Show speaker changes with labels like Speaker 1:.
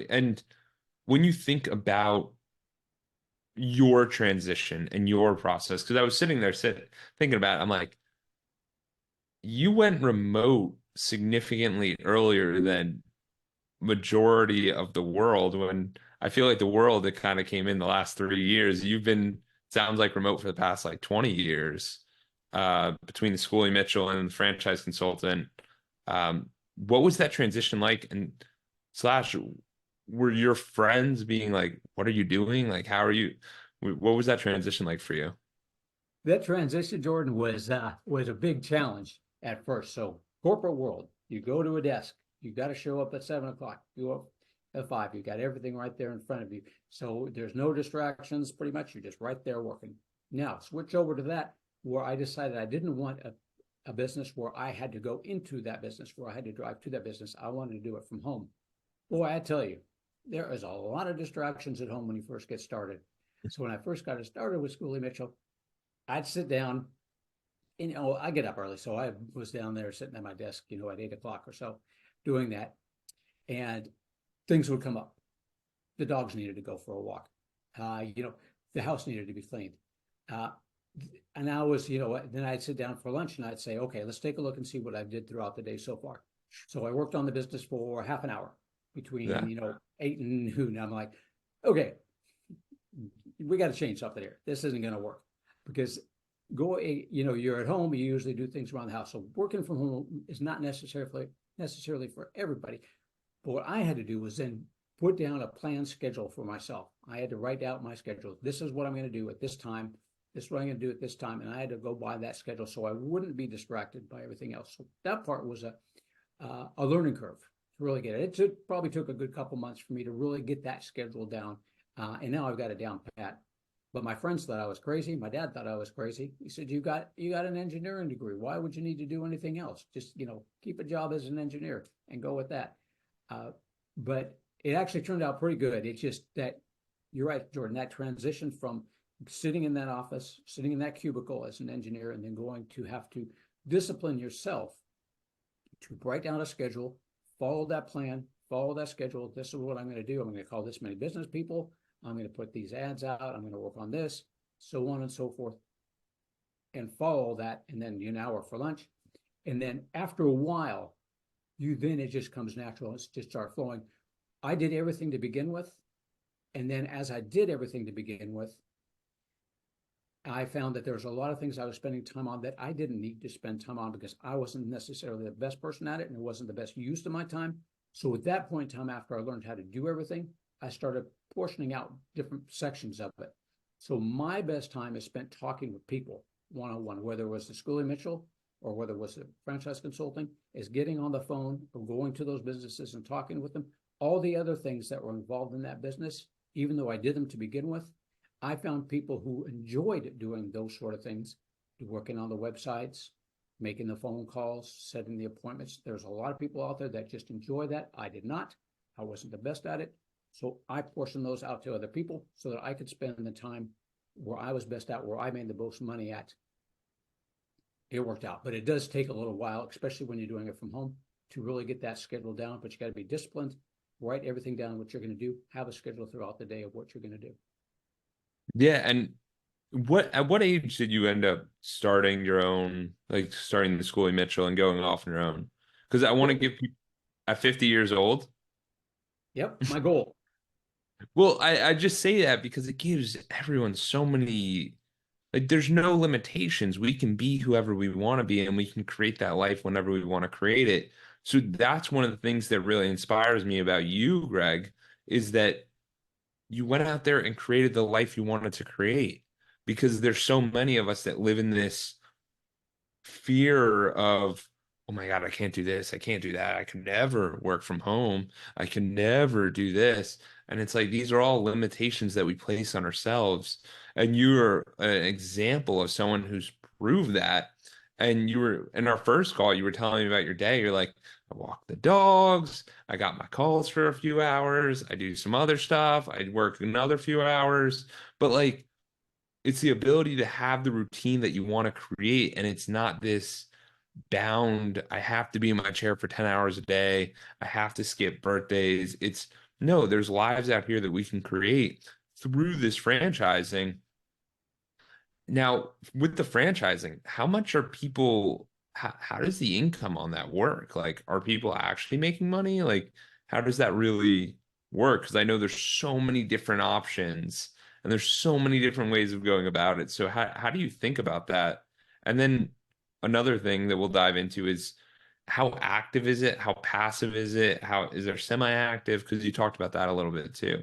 Speaker 1: And when you think about your transition and your process, because I was sitting there thinking about it, I'm like, you went remote significantly earlier than majority of the world. When I feel like the world that kind of came in the last 3 years, you've been sounds like remote for the past like 20 years, between the Schoolie Mitchell and the franchise consultant. What was that transition like? And slash, were your friends being like, "What are you doing? Like, how are you?" What was that transition like for you?
Speaker 2: That transition, Jordan, was a big challenge at first. So corporate world, you go to a desk, you got to show up at 7 o'clock. You go up at 5. You got everything right there in front of you. So there's no distractions. Pretty much, you're just right there working. Now switch over to that where I decided I didn't want a business where I had to go into that business, where I had to drive to that business. I wanted to do it from home. Boy, I tell you, there is a lot of distractions at home when you first get started. So when I first got started with Schoolie Mitchell, I'd sit down, and I get up early, so I was down there sitting at my desk, at 8 o'clock or so, doing that, and things would come up. The dogs needed to go for a walk. The house needed to be cleaned. Uh, and I was, then I'd sit down for lunch and I'd say, okay, let's take a look and see what I did throughout the day so far. So I worked on the business for half an hour between,
Speaker 1: Yeah.
Speaker 2: 8 and noon. I'm like, okay, we got to change something here. This isn't going to work because you're at home, you usually do things around the house. So working from home is not necessarily for everybody. But what I had to do was then put down a planned schedule for myself. I had to write out my schedule. This is what I'm going to do at this time. This is what I'm going to do at this time. And I had to go by that schedule so I wouldn't be distracted by everything else. So that part was a learning curve to really get it. Probably took a good couple months for me to really get that schedule down. And now I've got it down pat. But my friends thought I was crazy. My dad thought I was crazy. He said, "You got an engineering degree. Why would you need to do anything else? Just keep a job as an engineer and go with that." Uh, but it actually turned out pretty good. It's just that you're right, Jordan. That transition from sitting in that office, sitting in that cubicle as an engineer, and then going to have to discipline yourself to write down a schedule, follow that plan, follow that schedule. This is what I'm going to do. I'm going to call this many business people. I'm going to put these ads out. I'm going to work on this, so on and so forth, and follow that. And then you now work for lunch. And then after a while, it just comes natural. It's just start flowing. I did everything to begin with. And then as I did everything to begin with, I found that there was a lot of things I was spending time on that I didn't need to spend time on because I wasn't necessarily the best person at it and it wasn't the best use of my time. So at that point in time, after I learned how to do everything, I started portioning out different sections of it. So my best time is spent talking with people one-on-one, whether it was the Schoolie Mitchell or whether it was the franchise consulting, is getting on the phone or going to those businesses and talking with them. All the other things that were involved in that business, even though I did them to begin with, I found people who enjoyed doing those sort of things, working on the websites, making the phone calls, setting the appointments. There's a lot of people out there that just enjoy that. I did not. I wasn't the best at it. So I portioned those out to other people so that I could spend the time where I was best at, where I made the most money at. It worked out, but it does take a little while, especially when you're doing it from home, to really get that schedule down. But you got to be disciplined, write everything down, what you're going to do, have a schedule throughout the day of what you're going to do.
Speaker 1: Yeah. And at what age did you end up starting your own, like starting the Schoolie Mitchell and going off on your own? Because I want to give people at 50 years old.
Speaker 2: Yep, my goal.
Speaker 1: Well, I just say that because it gives everyone so many, like, there's no limitations. We can be whoever we want to be, and we can create that life whenever we want to create it. So that's one of the things that really inspires me about you, Greg, is that you went out there and created the life you wanted to create. Because there's so many of us that live in this fear of, oh my God, I can't do this. I can't do that. I can never work from home. I can never do this. And it's like these are all limitations that we place on ourselves. And you're an example of someone who's proved that. And you were in our first call, you were telling me about your day. You're like, I walk the dogs. I got my calls for a few hours. I do some other stuff. I work another few hours. But like, it's the ability to have the routine that you want to create, and it's not this bound, I have to be in my chair for 10 hours a day. I have to skip birthdays. It's no, there's lives out here that we can create through this franchising. Now, with the franchising, how much are people, how does the income on that work? Like, are people actually making money? Like, how does that really work? Because I know there's so many different options and there's so many different ways of going about it. So how do you think about that? And then another thing that we'll dive into is how active is it? How passive is it? How is there semi-active? Because you talked about that a little bit too.